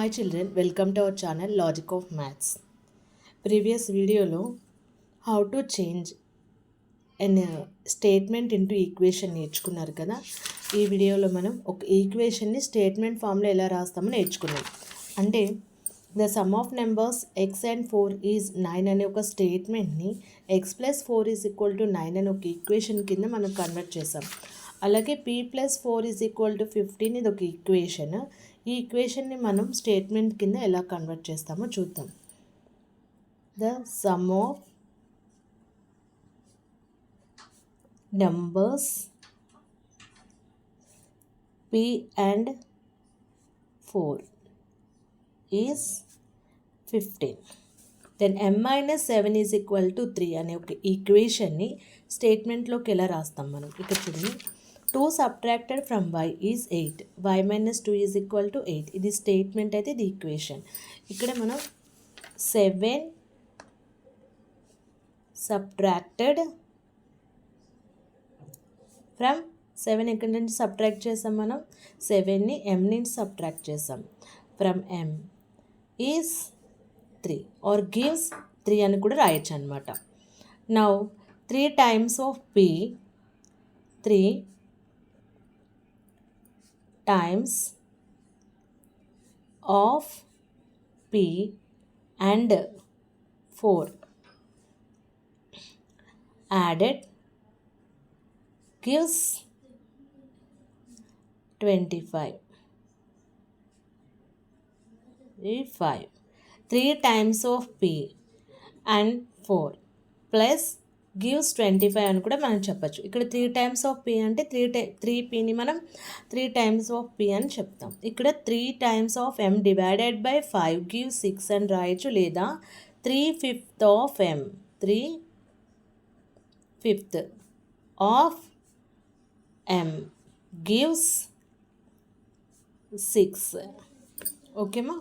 Hi children, welcome to our channel Logic of Maths. Previous వీడియోలో how to change an statement into equation నేర్చుకున్నారు కదా. ఈ వీడియోలో మనం ఒక ఈక్వేషన్ని స్టేట్మెంట్ ఫామ్లో ఎలా రాస్తామో నేర్చుకున్నాం. అంటే the sum of numbers x and 4 is 9 అనే ఒక స్టేట్మెంట్ని x plus 4 is equal to 9 అనే ఒక ఈక్వేషన్ కింద మనం కన్వర్ట్ చేసాం. అలాగే p plus 4 is equal to 15 ఇది ఒక ఈక్వేషన్. ఈ ఈక్వేషన్ని మనం స్టేట్మెంట్ కింద ఎలా కన్వర్ట్ చేస్తామో చూద్దాం. The sum of numbers p and 4 is 15. Then m minus 7 is equal to 3 అనే ఒక ఈక్వేషన్ని స్టేట్మెంట్లోకి ఎలా రాస్తాం మనం. ఇక్కడ చూడండి, 2 subtracted from y is 8, y minus 2 is equal to 8. ఇది స్టేట్మెంట్ అయితే ఇది ఈక్వేషన్. ఇక్కడ మనం 7 సబ్ట్రాక్టెడ్ ఫ్రమ్ 7 ఎక్కడి నుంచి సబ్ట్రాక్ట్ చేసాం మనం, 7ని m నుంచి సబ్ట్రాక్ట్ చేసాం. From m is 3 or gives 3 అని కూడా రాయొచ్చు అనమాట. Now 3 times of p, 3 times of p and 4 added gives 25. 3 times of p and 4 plus gives 25 అని కూడా మనం చెప్పచ్చు. ఇక్కడ 3 టైమ్స్ ఆఫ్ p అంటే 3pని మనం 3 టైమ్స్ ఆఫ్ p అని చెప్తాం. ఇక్కడ 3 times of m divided by 5 gives 6 అని రాయొచ్చు, లేదా 3/5 of m, 3/5 of m gives 6. ఓకేమా?